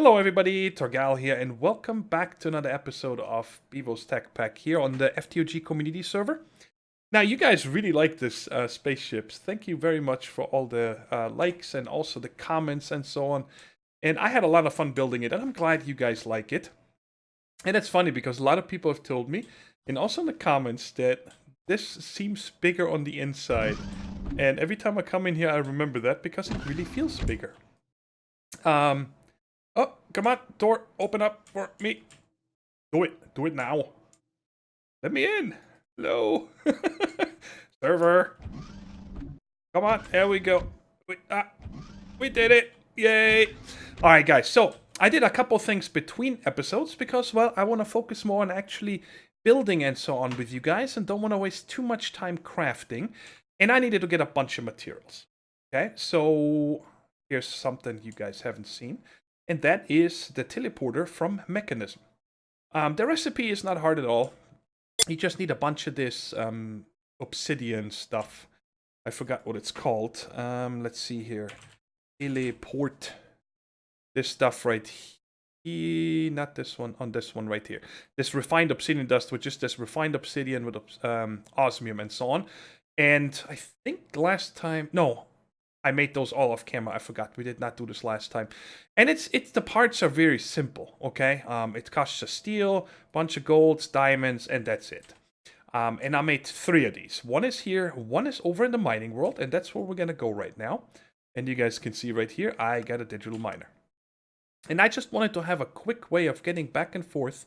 Hello everybody, Thorgal here, and welcome back to another episode of Bevo's Tech Pack here on the ftog community server. Now, you guys really like this spaceships. Thank you very much for all the likes and also the comments and so on. And I had a lot of fun building it, and I'm glad you guys like it. And it's funny because a lot of people have told me, and also in the comments, that this seems bigger on the inside. And every time I come in here, I remember that because it really feels bigger. Oh, come on, door, open up for me. Do it now. Let me in. Hello. Server. Come on, there we go. We did it. Yay. All right, guys, so I did a couple things between episodes because, well, I want to focus more on actually building and so on with you guys and don't want to waste too much time crafting. And I needed to get a bunch of materials. Okay, so here's something you guys haven't seen. And that is the teleporter from Mechanism. The recipe is not hard at all. You just need a bunch of this obsidian stuff. I forgot what it's called. Let's see here. Teleport. This stuff right here. Not this one. On this one right here. This refined obsidian dust, which is this refined obsidian with osmium and so on. And I think last time... No. I made those all off camera. I forgot. We did not do this last time. And it's the parts are very simple, okay? It costs us steel, bunch of golds, diamonds, and that's it. And I made 3 of these. One is here, one is over in the mining world, and that's where we're going to go right now. And you guys can see right here, I got a digital miner. And I just wanted to have a quick way of getting back and forth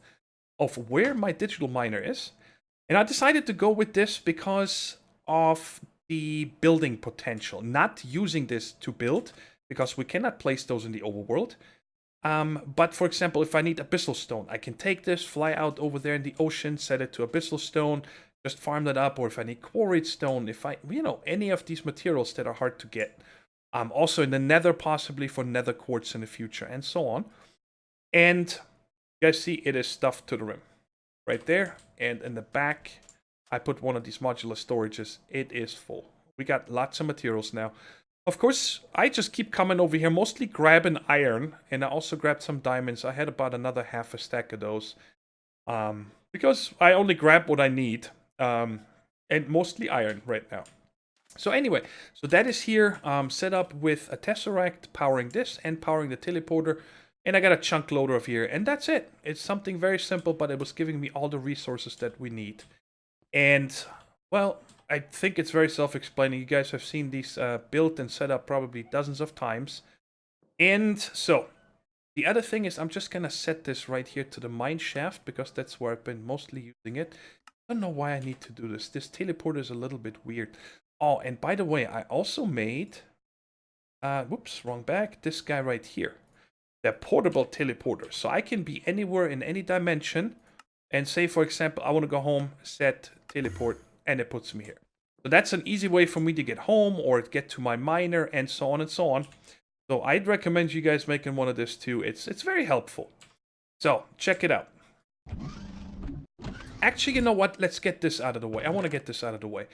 of where my digital miner is. And I decided to go with this because of the building potential, not using this to build because we cannot place those in the overworld. But for example, if I need abyssal stone, I can take this, fly out over there in the ocean, set it to abyssal stone, just farm that up. Or if I need quarried stone, if I, any of these materials that are hard to get. Also in the nether, possibly for nether quartz in the future, and so on. And you guys see it is stuffed to the rim right there, and in the back I put one of these modular storages. It is full. We got lots of materials now. Of course, I just keep coming over here, mostly grabbing iron, and I also grabbed some diamonds. I had about another half a stack of those. Because I only grab what I need, and mostly iron right now. So anyway, so that is here, set up with a tesseract, powering this, and powering the teleporter. And I got a chunk loader of here, and that's it. It's something very simple, but it was giving me all the resources that we need. And, well, I think it's very self-explaining. You guys have seen these built and set up probably dozens of times. And so, the other thing is I'm just going to set this right here to the mine shaft because that's where I've been mostly using it. I don't know why I need to do this. This teleporter is a little bit weird. Oh, and by the way, I also made... whoops, wrong bag. This guy right here. The portable teleporter. So I can be anywhere in any dimension. And say, for example, I want to go home, set, teleport, and it puts me here. So that's an easy way for me to get home or get to my miner and so on and so on. So I'd recommend you guys making one of this too. It's very helpful. So check it out. Actually, you know what? Let's get this out of the way. I want to get this out of the way.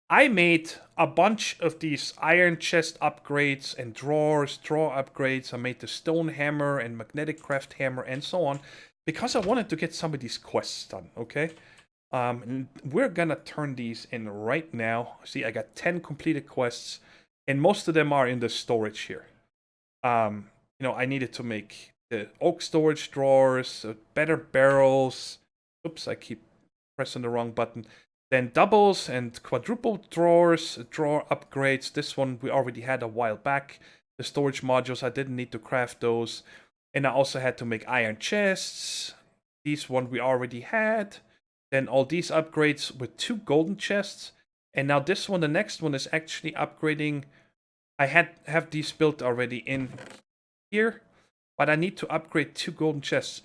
I made a bunch of these iron chest upgrades and drawer upgrades. I made the stone hammer and magnetic craft hammer and so on. Because I wanted to get some of these quests done, okay? And we're gonna turn these in right now. See, I got 10 completed quests, and most of them are in the storage here. I needed to make the oak storage drawers, better barrels. Oops, I keep pressing the wrong button. Then doubles and quadruple drawers, drawer upgrades. This one we already had a while back. The storage modules, I didn't need to craft those. And I also had to make iron chests. These one we already had. Then all these upgrades with 2 golden chests. And now this one, the next one is actually upgrading. I have these built already in here. But I need to upgrade 2 golden chests.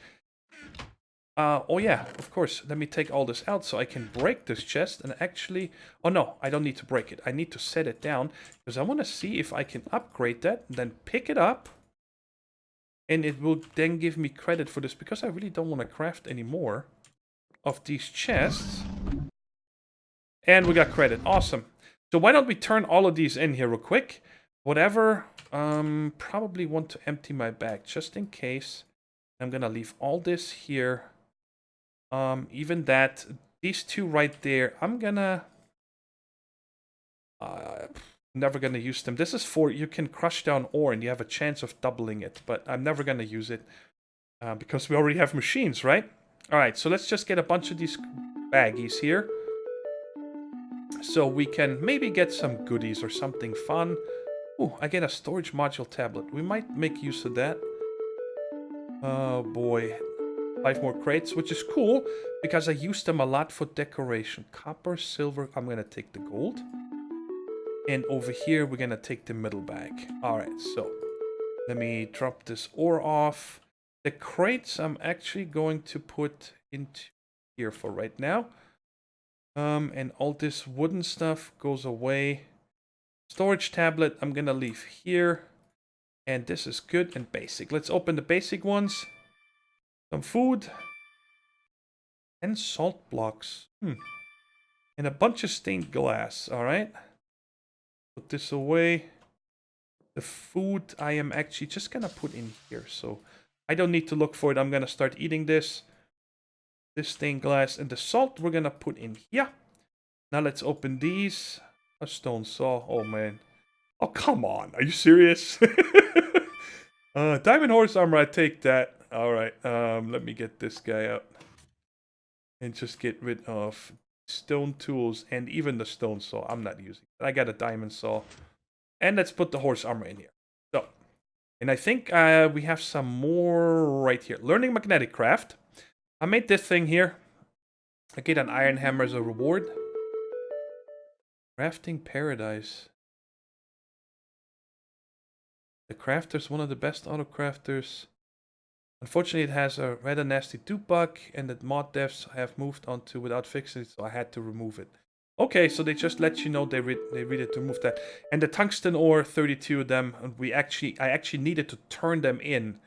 Oh yeah, of course. Let me take all this out so I can break this chest. And actually... Oh no, I don't need to break it. I need to set it down. Because I want to see if I can upgrade that. And then pick it up. And it will then give me credit for this, because I really don't want to craft any more of these chests. And we got credit. Awesome. So why don't we turn all of these in here real quick. Whatever, probably want to empty my bag just in case. I'm gonna leave all this here. Even that, these two right there, I'm gonna... never gonna use them. This is for, you can crush down ore and you have a chance of doubling it, but I'm never gonna use it. Because we already have machines, right? Alright, so let's just get a bunch of these baggies here. So we can maybe get some goodies or something fun. Ooh, I get a storage module tablet. We might make use of that. Oh boy. 5 more crates, which is cool, because I use them a lot for decoration. Copper, silver, I'm gonna take the gold. And over here, we're gonna take the middle bag. Alright, so let me drop this ore off. The crates I'm actually going to put into here for right now. And all this wooden stuff goes away. Storage tablet I'm gonna leave here. And this is good and basic. Let's open the basic ones. Some food. And salt blocks. And a bunch of stained glass, alright? Put this away. The food I am actually just gonna put in here, so I don't need to look for it. I'm gonna start eating this. This stained glass and the salt we're gonna put in here. Now let's open these. A stone saw. Oh man. Oh come on. Are you serious? Diamond horse armor. I take that. All right. Let me get this guy out and just get rid of stone tools and even the stone saw. I'm not using it. I got a diamond saw. And let's put the horse armor in here. So, and I think we have some more right here. Learning magnetic craft. I made this thing here. I get an iron hammer as a reward. Crafting paradise. The crafter's one of the best auto crafters. Unfortunately, it has a rather nasty dupe bug, and that mod devs have moved on to without fixing it, so I had to remove it. Okay, so they just let you know they needed to remove that. And the tungsten ore, 32 of them, and I actually needed to turn them in,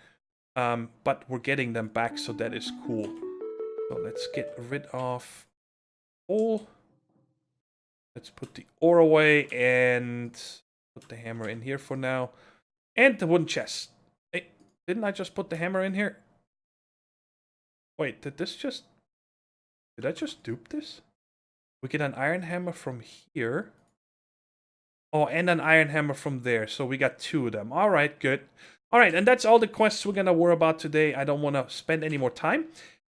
but we're getting them back, so that is cool. So let's get rid of all. Let's put the ore away and put the hammer in here for now. And the wooden chest. Hey, didn't I just put the hammer in here? Wait, did I just dupe this? We get an iron hammer from here. Oh, and an iron hammer from there. So we got 2 of them. Alright, good. Alright, and that's all the quests we're gonna worry about today. I don't want to spend any more time,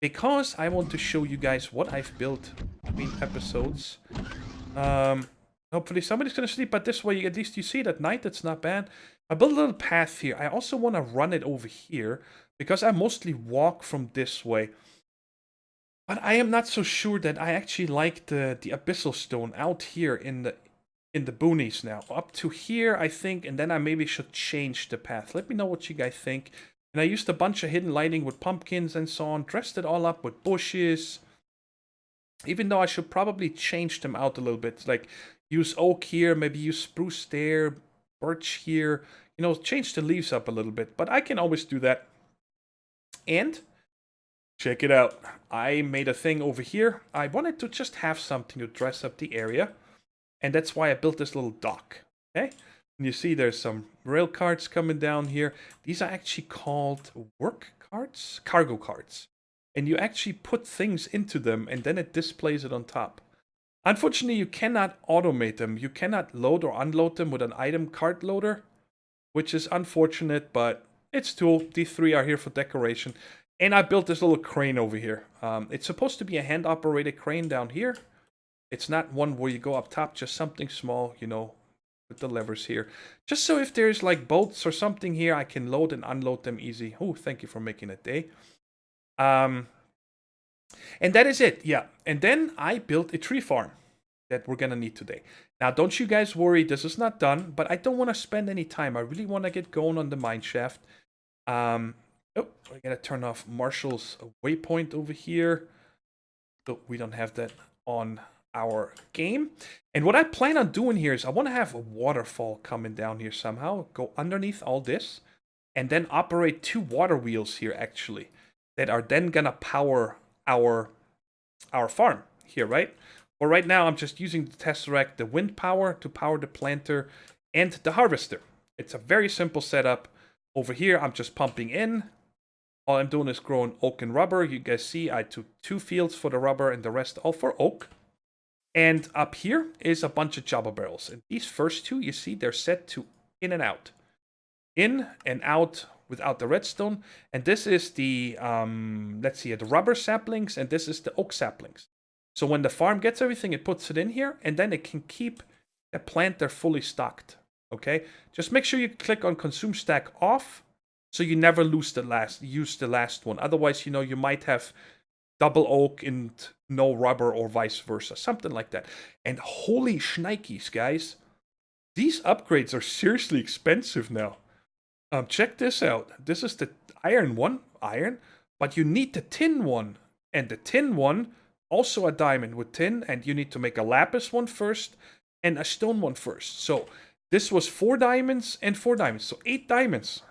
because I want to show you guys what I've built between episodes. Hopefully somebody's gonna sleep, but this way at least you see it at night. That's not bad. I built a little path here. I also want to run it over here, because I mostly walk from this way. But I am not so sure that I actually like the abyssal stone out here in the boonies now. Up to here, I think, and then I maybe should change the path. Let me know what you guys think. And I used a bunch of hidden lighting with pumpkins and so on. Dressed it all up with bushes. Even though I should probably change them out a little bit. Like, use oak here, maybe use spruce there, birch here. You know, change the leaves up a little bit. But I can always do that. And check it out. I made a thing over here. I wanted to just have something to dress up the area. And that's why I built this little dock. Okay? And you see there's some rail carts coming down here. These are actually called work carts? Cargo carts. And you actually put things into them and then it displays it on top. Unfortunately, you cannot automate them. You cannot load or unload them with an item cart loader, which is unfortunate, but it's cool. These 3 are here for decoration. And I built this little crane over here. It's supposed to be a hand-operated crane down here. It's not one where you go up top, just something small, you know, with the levers here. Just so if there's like boats or something here, I can load and unload them easy. Oh, thank you for making a day. And that is it, yeah. And then I built a tree farm that we're gonna need today. Now, don't you guys worry, this is not done, but I don't want to spend any time. I really want to get going on the mine shaft. Oh, I gotta turn off Marshall's waypoint over here. So we don't have that on our game. And what I plan on doing here is I want to have a waterfall coming down here somehow. Go underneath all this. And then operate 2 water wheels here, actually. That are then gonna power our farm here, right? Well, right now I'm just using the Tesseract, the wind power to power the planter and the harvester. It's a very simple setup. Over here, I'm just pumping in. All I'm doing is growing oak and rubber. You guys see I took 2 fields for the rubber and the rest all for oak. And up here is a bunch of jobber barrels. And these first 2, you see, they're set to in and out. In and out without the redstone. And this is the, let's see, the rubber saplings, and this is the oak saplings. So when the farm gets everything, it puts it in here, and then it can keep a plant there fully stocked. Okay? Just make sure you click on consume stack off, so you never use the last one. Otherwise, you might have double oak and no rubber or vice versa. Something like that. And holy shnikes, guys. These upgrades are seriously expensive now. Check this out. This is the iron one, but you need the tin one. And the tin one, also a diamond with tin, and you need to make a lapis one first and a stone one first. So this was 4 diamonds and 4 diamonds, so 8 diamonds.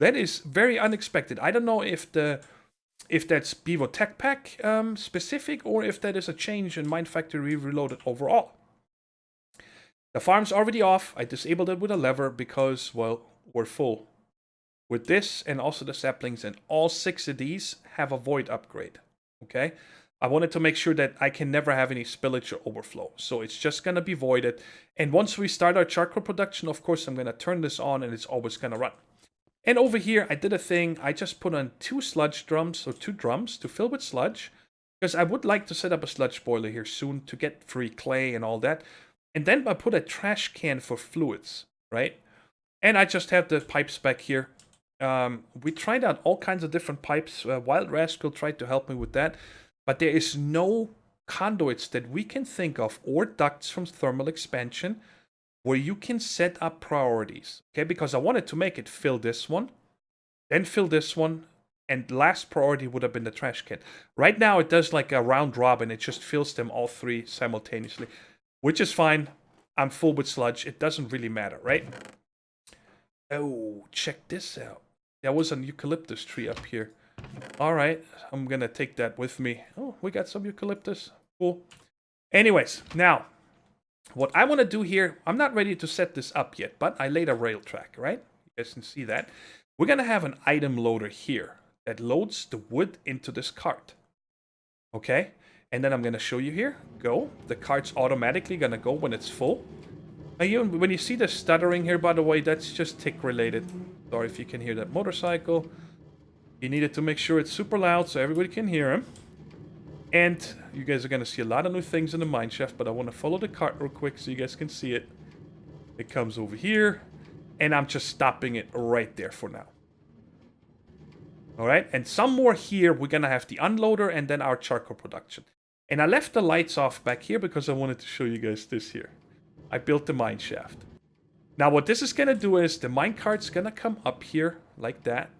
That is very unexpected. I don't know if that's Bevo Tech Pack specific, or if that is a change in Mine Factory Reloaded overall. The farm's already off. I disabled it with a lever because, well, we're full with this and also the saplings, and all 6 of these have a void upgrade. Okay, I wanted to make sure that I can never have any spillage or overflow, so it's just gonna be voided. And once we start our charcoal production, of course, I'm gonna turn this on and it's always gonna run. And over here, I did a thing. I just put on 2 sludge drums, or 2 drums to fill with sludge, because I would like to set up a sludge boiler here soon to get free clay and all that. And then I put a trash can for fluids, right? And I just have the pipes back here. We tried out all kinds of different pipes. Wild Rascal tried to help me with that. But there is no conduits that we can think of, or ducts from thermal expansion, where you can set up priorities. Okay, because I wanted to make it fill this one, then fill this one, and last priority would have been the trash can. Right now it does like a round robin. It just fills them all 3 simultaneously, which is fine. I'm full with sludge. It doesn't really matter, right? Oh, check this out. There was an eucalyptus tree up here. Alright, I'm gonna take that with me. Oh, we got some eucalyptus. Cool. Anyways, now, what I want to do here, I'm not ready to set this up yet, but I laid a rail track, right? You guys can see that. We're gonna have an item loader here that loads the wood into this cart. Okay? And then I'm gonna show you here. Go. The cart's automatically gonna go when it's full. When you see the stuttering here, by the way, that's just tick related. Sorry if you can hear that motorcycle. You needed to make sure it's super loud so everybody can hear him. And you guys are going to see a lot of new things in the mine shaft, but I want to follow the cart real quick so you guys can see it. It comes over here, and I'm just stopping it right there for now. Alright, and some more here. We're going to have the unloader and then our charcoal production. And I left the lights off back here because I wanted to show you guys this here. I built the mine shaft. Now what this is going to do is the mine cart's going to come up here like that,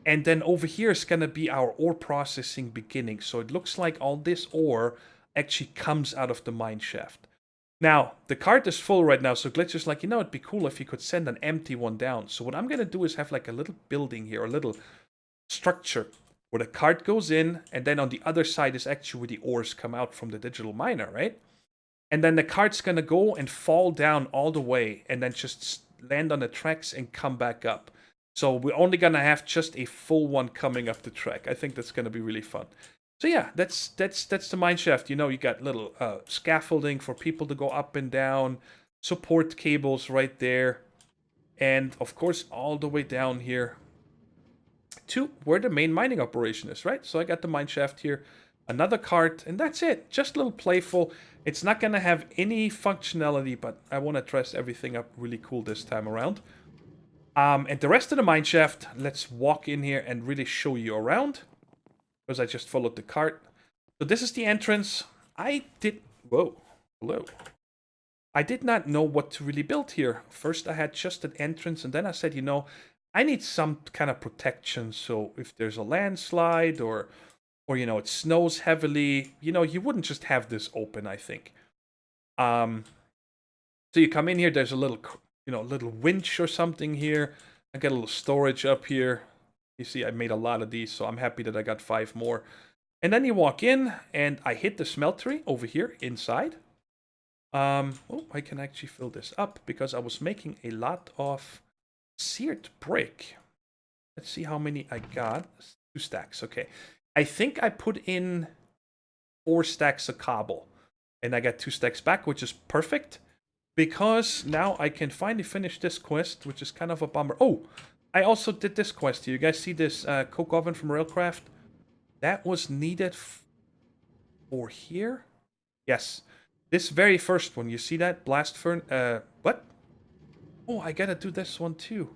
And then over here is going to be our ore processing beginning. So it looks like all this ore actually comes out of the mine shaft. Now, the cart is full right now, so Glitcher's like, it'd be cool if you could send an empty one down. So what I'm going to do is have like a little building here, a little structure where the cart goes in, and then on the other side is actually where the ores come out from the digital miner, right? And then the cart's going to go and fall down all the way and then just land on the tracks and come back up. So we're only going to have just a full one coming up the track. I think that's going to be really fun. So yeah, that's the mine shaft. You got little scaffolding for people to go up and down, support cables right there. And of course, all the way down here to where the main mining operation is, right? So I got the mine shaft here, another cart, and that's it. Just a little playful. It's not going to have any functionality, but I want to dress everything up really cool this time around. And the rest of the mine shaft, let's walk in here and really show you around. Because I just followed the cart. So this is the entrance. Whoa, hello. I did not know what to really build here. First I had just an entrance, and then I said, I need some kind of protection. So if there's a landslide or it snows heavily, you wouldn't just have this open, I think. So you come in here, there's a little, little winch or something here. I got a little storage up here. You see, I made a lot of these, so I'm happy that I got 5 more. And then you walk in, and I hit the smeltery over here inside. Oh, I can actually fill this up because I was making a lot of seared brick. Let's see how many I got. 2 stacks, okay. I think I put in 4 stacks of cobble. And I got 2 stacks back, which is perfect. Because now I can finally finish this quest, which is kind of a bummer. Oh, I also did this quest. You guys see this coke oven from Railcraft? That was needed for here? Yes. This very first one. You see that? Blast furnace. What? Oh, I gotta do this one too.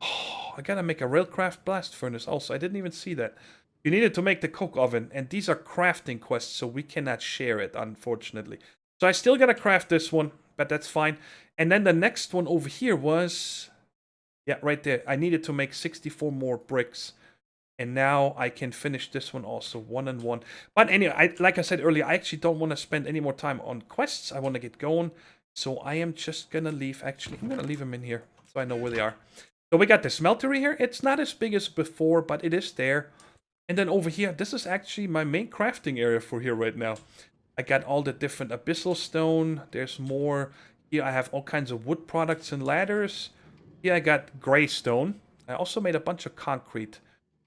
Oh, I gotta make a Railcraft blast furnace also. I didn't even see that. You needed to make the coke oven, and these are crafting quests, so we cannot share it, unfortunately. So I still gotta craft this one, but that's fine. And then the next one over here was... Yeah, right there. I needed to make 64 more bricks. And now I can finish this one also, 1 and 1. But anyway, like I said earlier, I actually don't want to spend any more time on quests. I want to get going. So I am just gonna leave, actually. I'm gonna leave them in here, so I know where they are. So we got the smeltery here. It's not as big as before, but it is there. And then over here, this is actually my main crafting area for here right now. I got all the different abyssal stone. There's more. Here I have all kinds of wood products and ladders. Here I got gray stone. I also made a bunch of concrete.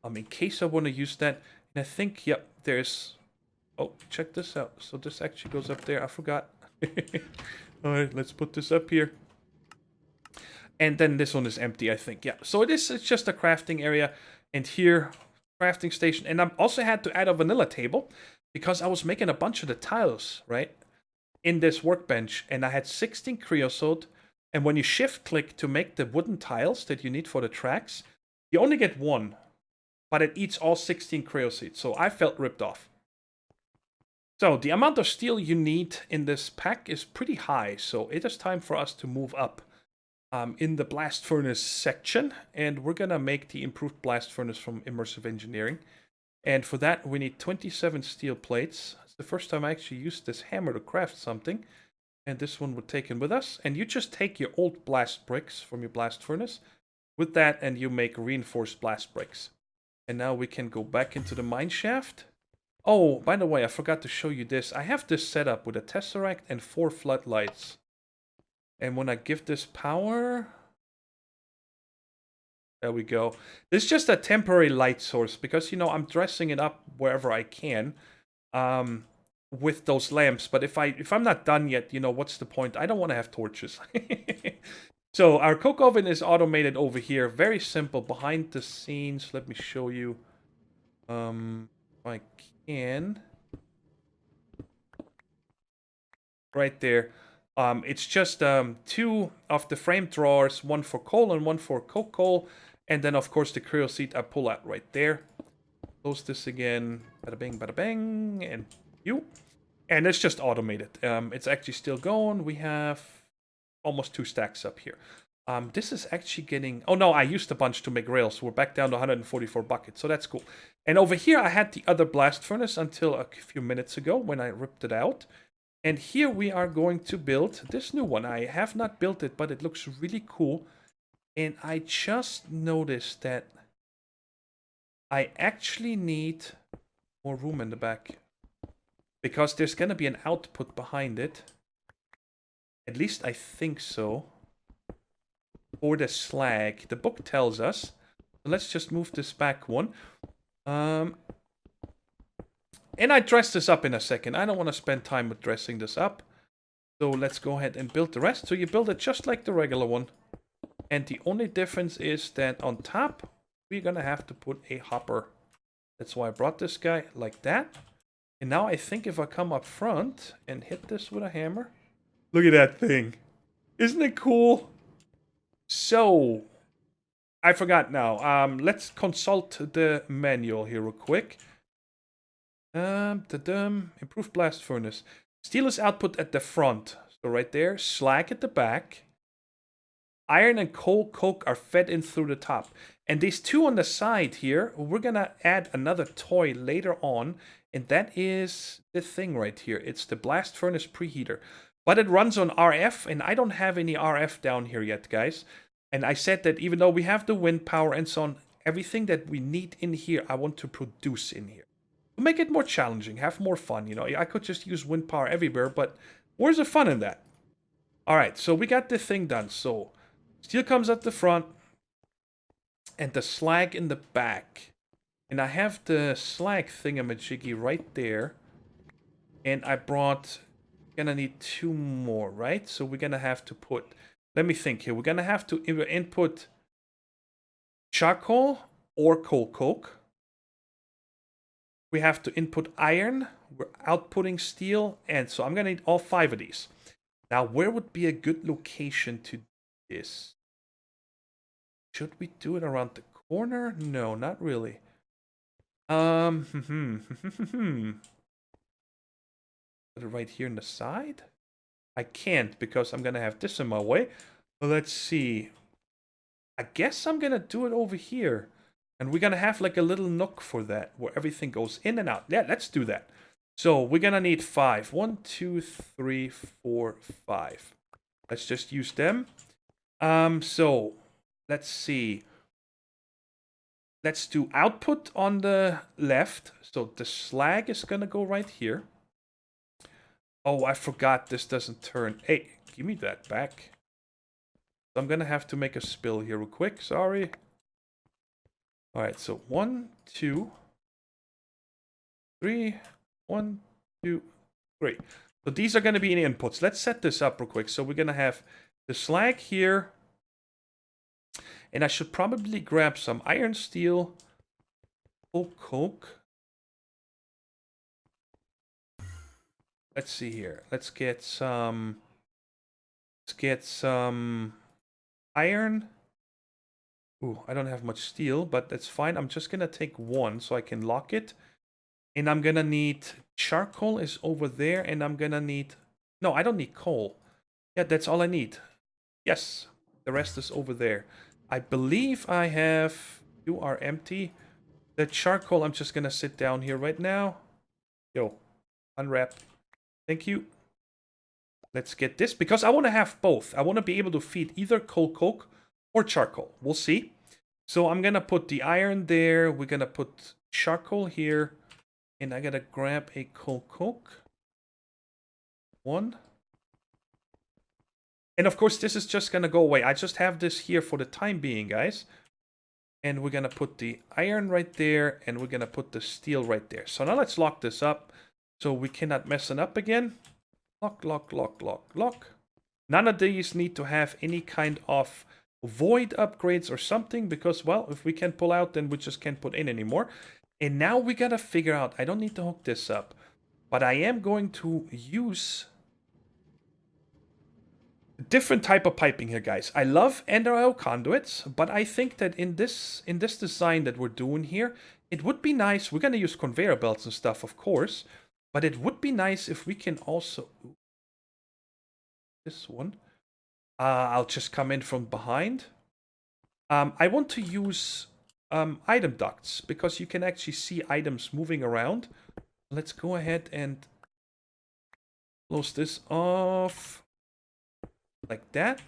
In case I want to use that. And I think, yep, there's... Oh, check this out. So this actually goes up there. I forgot. Alright, let's put this up here. And then this one is empty, I think. Yeah, so it's just a crafting area. And here... crafting station, and I also had to add a vanilla table because I was making a bunch of the tiles, right, in this workbench, and I had 16 creosote, and when you shift click to make the wooden tiles that you need for the tracks, you only get 1, but it eats all 16 creosote, so I felt ripped off. So the amount of steel you need in this pack is pretty high, so it is time for us to move up. In the blast furnace section, and we're gonna make the improved blast furnace from immersive engineering, and for that we need 27 steel plates. It's the first time I actually used this hammer to craft something, and this one we're taking with us. And you just take your old blast bricks from your blast furnace with that, and you make reinforced blast bricks. And now we can go back into the mine shaft. Oh, by the way, I forgot to show you this. I have this set up with a tesseract and 4 floodlights. And when I give this power... There we go. This is just a temporary light source because, you know, I'm dressing it up wherever I can with those lamps. But if I'm not done yet, you know, what's the point? I don't want to have torches. So our coke oven is automated over here. Very simple. Behind the scenes, let me show you. If I can. Right there. It's just 2 of the frame drawers, 1 for coal and 1 for coke coal, and then of course the creosote I pull out right there. Close this again, bada bang, and you. And it's just automated. It's actually still going. We have almost 2 stacks up here. This is actually getting... Oh no, I used a bunch to make rails, so we're back down to 144 buckets, so that's cool. And over here I had the other blast furnace until a few minutes ago when I ripped it out. And here we are going to build this new one. I have not built it, but it looks really cool. And I just noticed that I actually need more room in the back. Because there's going to be an output behind it. At least I think so. For the slag. The book tells us. Let's just move this back one. And I dress this up in a second. I don't want to spend time with dressing this up. So let's go ahead and build the rest. So you build it just like the regular one. And the only difference is that on top, we're going to have to put a hopper. That's why I brought this guy like that. And now I think if I come up front and hit this with a hammer. Look at that thing. Isn't it cool? So, I forgot now. Let's consult the manual here real quick. Improved blast furnace. Steel is output at the front. So right there. Slag at the back. Iron and coal coke are fed in through the top. And these 2 on the side here, we're going to add another toy later on. And that is the thing right here. It's the blast furnace preheater. But it runs on RF, and I don't have any RF down here yet, guys. And I said that even though we have the wind power and so on, everything that we need in here, I want to produce in here. To make it more challenging, have more fun, you know. I could just use wind power everywhere, but Where's the fun in that? All right, so we got this thing done. So steel comes at the front and the slag in the back. And I have the slag thingamajiggy right there. And I brought, gonna need 2 more, right? So we're gonna have to put, let me think here. We're gonna have to either input charcoal or coal coke. We have to input iron. We're outputting steel. And so I'm gonna need all 5 of these. Now, where would be a good location to do this? Should we do it around the corner? No, not really. Put it right here in the side? I can't because I'm gonna have this in my way. Well, let's see. I guess I'm gonna do it over here. And we're gonna have like a little nook for that where everything goes in and out. Yeah, let's do that. So we're gonna need 5. 1, 2, 3, 4, 5. Let's just use them. So let's see. Let's do output on the left. So the slag is gonna go right here. Oh, I forgot this doesn't turn. Hey, give me that back. I'm gonna have to make a spill here real quick. Sorry. All right, so 1, 2, 3. 1, 2, 3. So these are gonna be in inputs. Let's set this up real quick. So we're gonna have the slag here. And I should probably grab some iron, steel, coke. Let's see here. Let's get some iron. Ooh, I don't have much steel, but that's fine. I'm just gonna take 1 so I can lock it. And I'm gonna need charcoal is over there, and I'm gonna need... No, I don't need coal. Yeah, that's all I need. Yes, the rest is over there. I believe I have... You are empty. The charcoal, I'm just gonna sit down here right now. Yo, unwrap. Thank you. Let's get this, because I want to have both. I want to be able to feed either coal coke or charcoal. We'll see. So I'm gonna put the iron there. We're gonna put charcoal here. And I gotta grab a coal coke. 1. And of course, this is just gonna go away. I just have this here for the time being, guys. And we're gonna put the iron right there, and we're gonna put the steel right there. So now let's lock this up so we cannot mess it up again. Lock, lock, lock, lock, lock. None of these need to have any kind of void upgrades or something, because, well, if we can pull out, then we just can't put in anymore. And now we gotta figure out, I don't need to hook this up, but I am going to use different type of piping here, guys. I love ender oil conduits, but I think that in this design that we're doing here, it would be nice. We're gonna use conveyor belts and stuff, of course, but it would be nice if we can also... This one. I'll just come in from behind. I want to use item ducts, because you can actually see items moving around. Let's go ahead and close this off. Like that.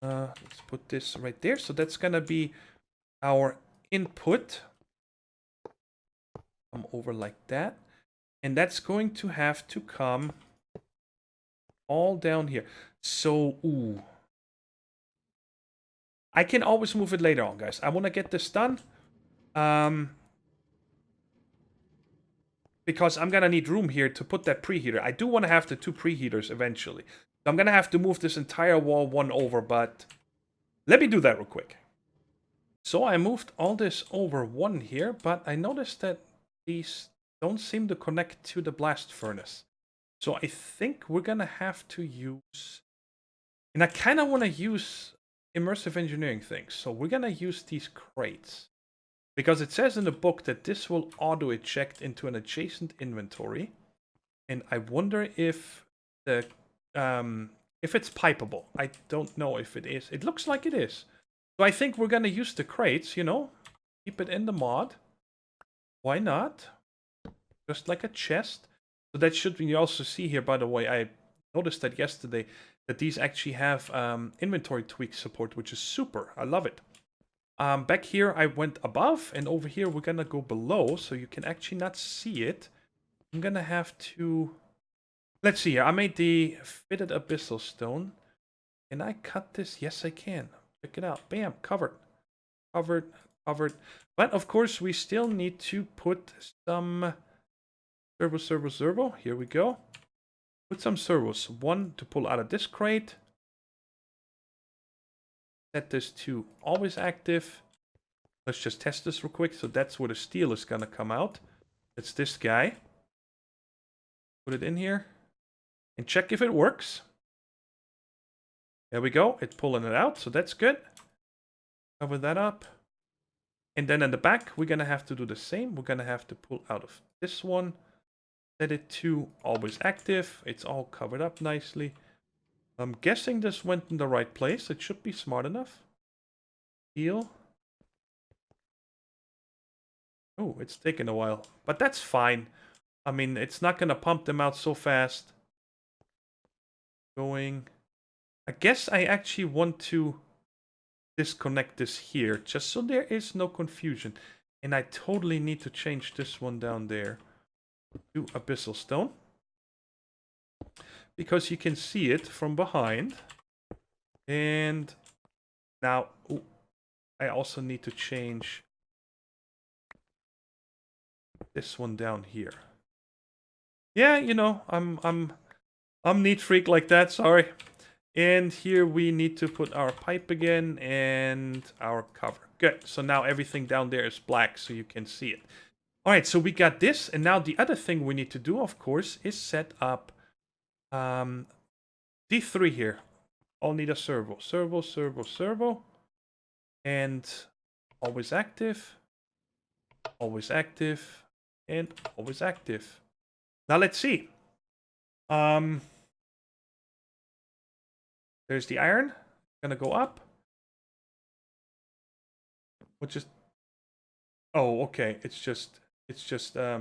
Let's put this right there. So that's gonna be our input. Come over like that. And that's going to have to come all down here. So, ooh. I can always move it later on, guys. I want to get this done. Because I'm gonna need room here to put that preheater. I do want to have the 2 preheaters eventually. I'm gonna have to move this entire wall 1 over, but let me do that real quick. So I moved all this over 1 here, but I noticed that these don't seem to connect to the blast furnace. So I think we're gonna have to use... And I kind of want to use immersive engineering things. So we're gonna use these crates. Because it says in the book that this will auto-eject into an adjacent inventory. And I wonder if the... if it's pipeable. I don't know if it is. It looks like it is. So I think we're gonna use the crates, you know. Keep it in the mod. Why not? Just like a chest. So that should be, you also see here, by the way, I noticed that yesterday, that these actually have inventory tweak support, which is super. I love it. Back here, I went above, and over here, we're gonna go below, so you can actually not see it. I'm gonna have to Let's see here. I made the fitted abyssal stone. Can I cut this? Yes, I can. Check it out. Bam, covered. Covered, covered. But of course, we still need to put some servo. Here we go. Put some servos. One to pull out of this crate. Set this to always active. Let's just test this real quick. So that's where the steel is going to come out. It's this guy. Put it in here. And check if it works. There we go. It's pulling it out. So that's good. Cover that up. And then in the back, we're going to have to do the same. We're going to have to pull out of this one. Set it to always active. It's all covered up nicely. I'm guessing this went in the right place. It should be smart enough. Heal. Oh, it's taken a while. But that's fine. I mean, it's not going to pump them out so fast. Going. I guess I actually want to disconnect this here. Just so there is no confusion. And I totally need to change this one down there to abyssal stone. Because you can see it from behind. And now, ooh, I also need to change this one down here. Yeah, you know, I'm neat freak like that, sorry. And here we need to put our pipe again and our cover. Good, so now everything down there is black so you can see it. Alright, so we got this, and now the other thing we need to do, of course, is set up D3 here. I'll need a servo. Servo. And always active. Always active. And always active. Now let's see. There's the iron. Gonna go up. Which is... Oh, okay. It's just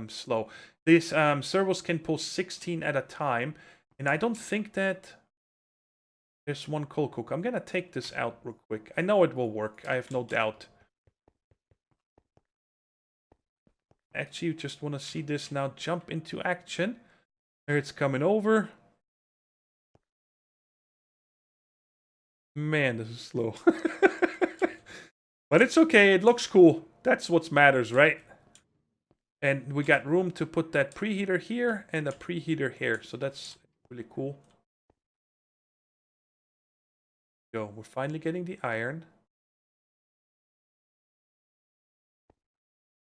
slow. These servos can pull 16 at a time. And I don't think that there's one coal cook. I'm gonna take this out real quick. I know it will work. I have no doubt. Actually, you just want to see this now jump into action. There it's coming over. Man, this is slow. But it's okay. It looks cool. That's what matters, right? And we got room to put that preheater here and a preheater here. So that's really cool. Go. We're finally getting the iron.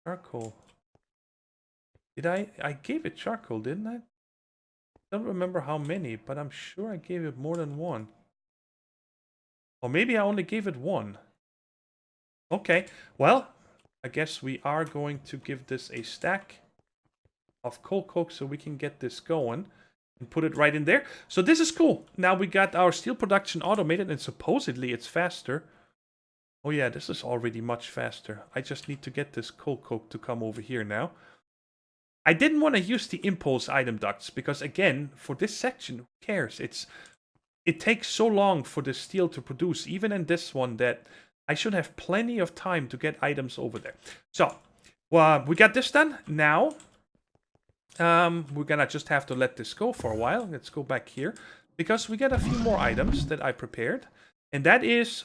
Charcoal. I gave it charcoal, didn't I? I don't remember how many, but I'm sure I gave it more than one. Or maybe I only gave it one. Okay, well, I guess we are going to give this a stack of coal coke so we can get this going and put it right in there. So this is cool. Now we got our steel production automated and supposedly it's faster. Oh yeah, this is already much faster. I just need to get this coal coke to come over here now. I didn't want to use the impulse item ducts because, again, for this section, who cares? It takes so long for the steel to produce, even in this one, that I should have plenty of time to get items over there. So, we got this done. Now, we're going to just have to let this go for a while. Let's go back here because we got a few more items that I prepared. And that is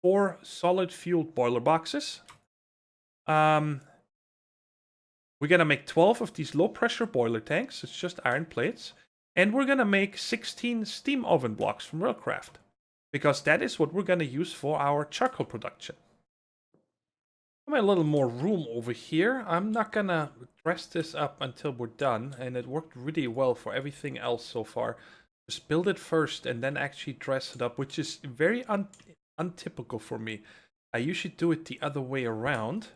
4 solid-fueled boiler boxes. We're going to make 12 of these low-pressure boiler tanks. It's just iron plates. And we're going to make 16 steam oven blocks from Railcraft. Because that is what we're going to use for our charcoal production. I have a little more room over here. I'm not going to dress this up until we're done. And it worked really well for everything else so far. Just build it first and then actually dress it up. Which is very untypical for me. I usually do it the other way around.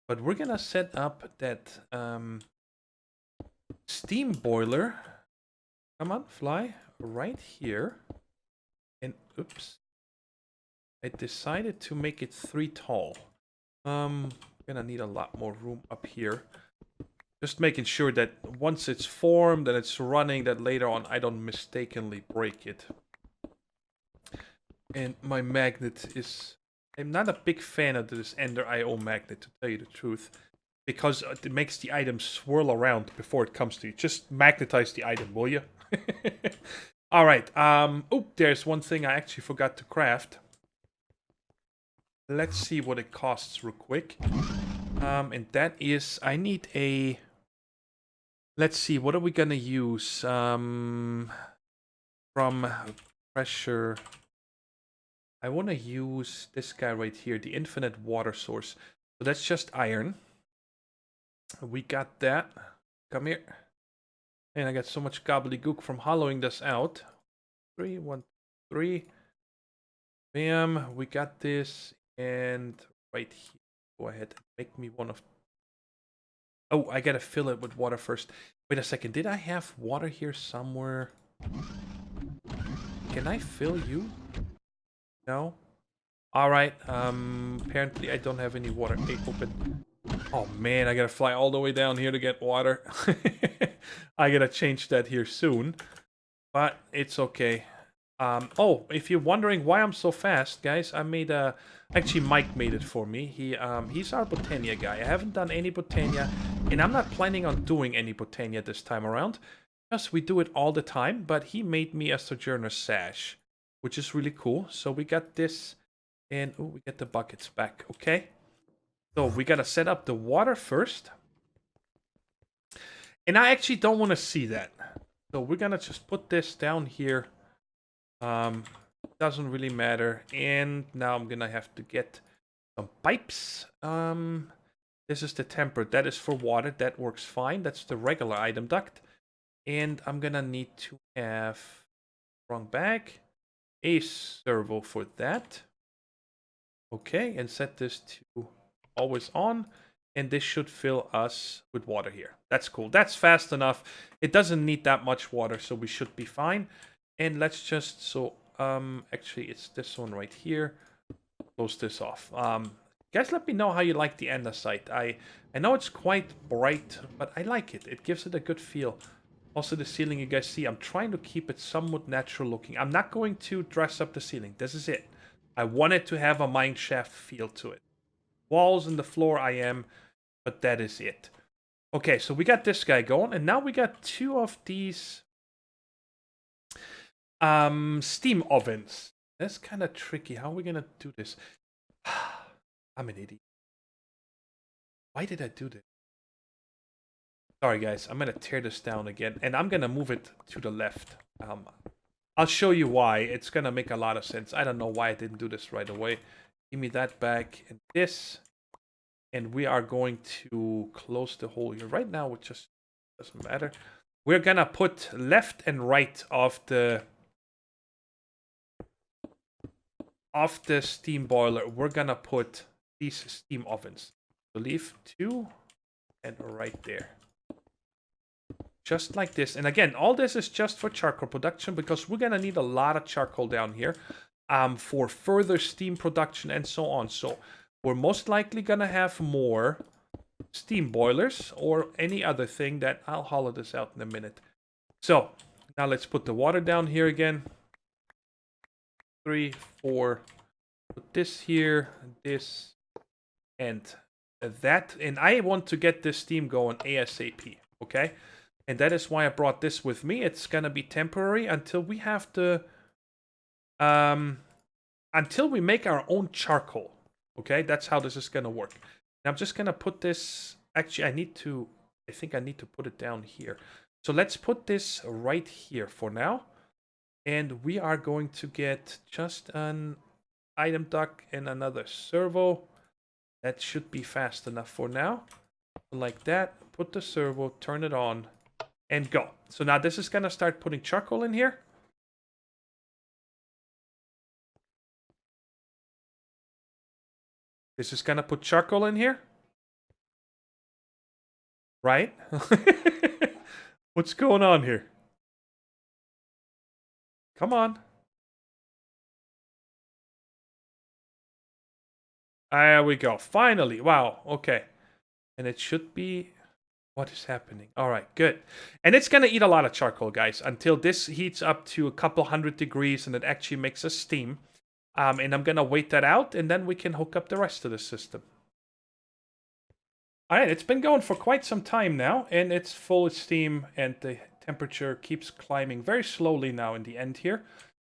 But we're gonna set up that steam boiler. Come on, fly right here. And oops, I decided to make it 3 tall. Gonna need a lot more room up here. Just making sure that once it's formed and it's running, that later on I don't mistakenly break it. And my magnet is... I'm not a big fan of this Ender IO magnet, to tell you the truth. Because it makes the item swirl around before it comes to you. Just magnetize the item, will you? All right. Oh, there's one thing I actually forgot to craft. Let's see what it costs real quick. And that is, I need a... Let's see, what are we gonna use? From pressure... I want to use this guy right here, the infinite water source. So that's just iron. We got that. Come here. And I got so much gobbledygook from hollowing this out. 3, 1, 3. Bam, we got this. And right here, go ahead and make me one of... Oh, I gotta fill it with water first. Wait a second, did I have water here somewhere? Can I fill you? No? Alright, apparently I don't have any water. Hey, open. Oh man, I gotta fly all the way down here to get water. I gotta change that here soon. But it's okay. Oh, if you're wondering why I'm so fast, guys, I made a... Actually, Mike made it for me. He's our Botania guy. I haven't done any Botania, and I'm not planning on doing any Botania this time around. Because we do it all the time, but he made me a Sojourner Sash, which is really cool. So we got this, and oh, we get the buckets back, okay? So we gotta set up the water first. And I actually don't want to see that. So we're gonna just put this down here. Doesn't really matter. And now I'm gonna have to get some pipes. This is the tempered. That is for water. That works fine. That's the regular item duct. And I'm gonna need to have, wrong bag, a servo for that. Okay, and set this to always on. And this should fill us with water here. That's cool. That's fast enough. It doesn't need that much water, so we should be fine. And let's just, so, actually, it's this one right here. Close this off. Guys, let me know how you like the andesite. I know it's quite bright, but I like it. It gives it a good feel. Also, the ceiling, you guys see, I'm trying to keep it somewhat natural looking. I'm not going to dress up the ceiling. This is it. I want it to have a mine shaft feel to it. Walls and the floor, I am, but that is it. Okay, so we got this guy going, and now we got 2 of these steam ovens. That's kind of tricky. How are we gonna do this? I'm an idiot. Why did I do this? Sorry guys, I'm gonna tear this down again, and I'm gonna move it to the left. I'll show you why. It's gonna make a lot of sense. I don't know why I didn't do this right away. Give me that back and this, and we are going to close the hole here. Right now, it just doesn't matter. We're gonna put left and right of the steam boiler. We're gonna put these steam ovens. So leave 2 and right there. Just like this. And again, all this is just for charcoal production because we're gonna need a lot of charcoal down here for further steam production and so on. So we're most likely gonna have more steam boilers or any other thing that I'll hollow this out in a minute. So now let's put the water down here again. 3, 4. Put this here, this, and that. And I want to get this steam going ASAP, okay? And that is why I brought this with me. It's gonna be temporary until we have to, until we make our own charcoal, okay? That's how this is gonna work. And I'm just gonna put this, actually I think I need to put it down here. So let's put this right here for now. And we are going to get just an item duct and another servo. That should be fast enough for now. Like that, put the servo, turn it on, and go. So now this is gonna start putting charcoal in here. This is gonna put charcoal in here. Right? What's going on here? Come on. There we go. Finally. Wow. Okay. And it should be... What is happening? All right, good. And it's going to eat a lot of charcoal, guys, until this heats up to a couple 100 degrees and it actually makes a steam. And I'm going to wait that out, and then we can hook up the rest of the system. All right, it's been going for quite some time now, and it's full of steam, and the temperature keeps climbing very slowly now in the end here.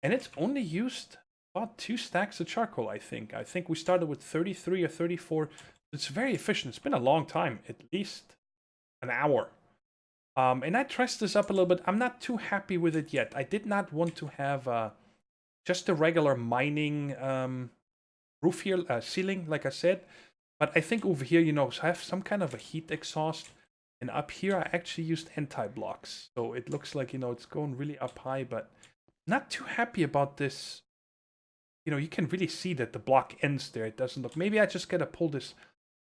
And it's only used about 2 stacks of charcoal, I think. I think we started with 33 or 34. It's very efficient. It's been a long time, at least an hour. And I dressed this up a little bit. I'm not too happy with it yet. I did not want to have just a regular mining roof here, ceiling, like I said. But I think over here, you know, I have some kind of a heat exhaust. And up here, I actually used anti-blocks. So it looks like, you know, it's going really up high, but not too happy about this. You know, you can really see that the block ends there. It doesn't look... Maybe I just gotta pull this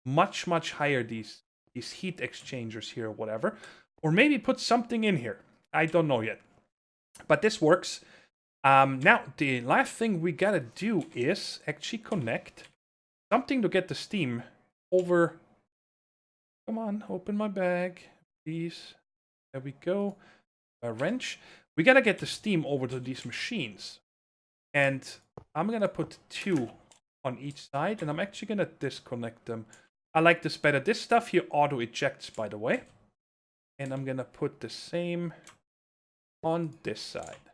much, much higher, these heat exchangers here or whatever. Or maybe put something in here. I don't know yet. But this works. Now, the last thing we gotta do is actually connect something to get the steam over... Come on, open my bag, please. There we go. A wrench. We gotta get the steam over to these machines. And I'm gonna put 2 on each side, and I'm actually gonna disconnect them. I like this better. This stuff here auto ejects, by the way. And I'm gonna put the same on this side.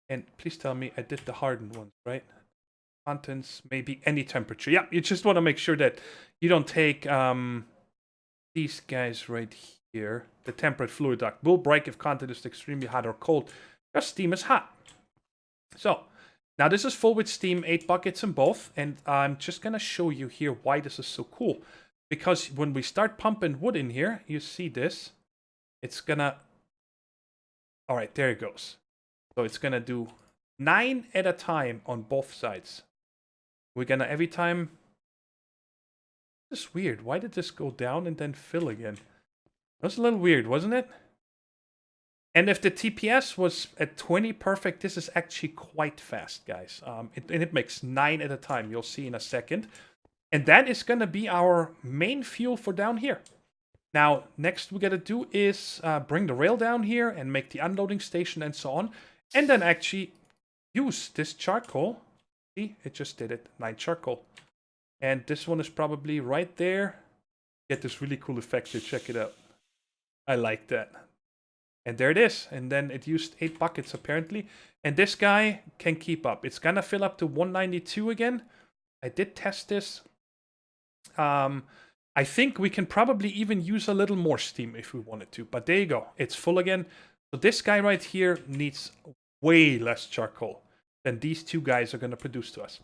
And please tell me I did the hardened ones, right? Contents, maybe any temperature. Yeah, you just want to make sure that you don't take these guys right here. The temperate fluid duct will break if content is extremely hot or cold. Because steam is hot. So, now this is full with steam, 8 buckets in both. And I'm just going to show you here why this is so cool. Because when we start pumping wood in here, you see this. It's going to... Alright, there it goes. So it's going to do 9 at a time on both sides. We're gonna every time... This is weird. Why did this go down and then fill again? That's a little weird, wasn't it? And if the TPS was at 20 perfect, this is actually quite fast, guys. It makes 9 at a time. You'll see in a second. And that is gonna be our main fuel for down here. Now, next we gotta do is bring the rail down here and make the unloading station and so on. And then actually use this charcoal. See, it just did it. 9 charcoal. And this one is probably right there. Get this really cool effect here. Check it out. I like that. And there it is. And then it used 8 buckets apparently. And this guy can keep up. It's gonna fill up to 192 again. I did test this. I think we can probably even use a little more steam if we wanted to. But there you go. It's full again. So this guy right here needs way less charcoal than these 2 guys are going to produce to us.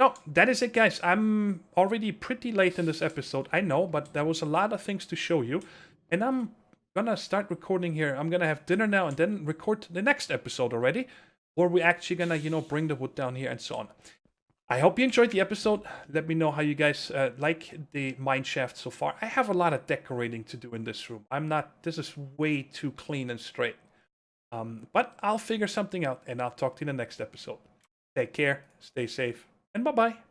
No, that is it, guys. I'm already pretty late in this episode, I know, but there was a lot of things to show you. And I'm going to start recording here. I'm going to have dinner now and then record the next episode already, where we're actually going to, you know, bring the wood down here and so on. I hope you enjoyed the episode. Let me know how you guys like the mine shaft so far. I have a lot of decorating to do in this room. This is way too clean and straight. But I'll figure something out, and I'll talk to you in the next episode. Take care, stay safe, and bye-bye.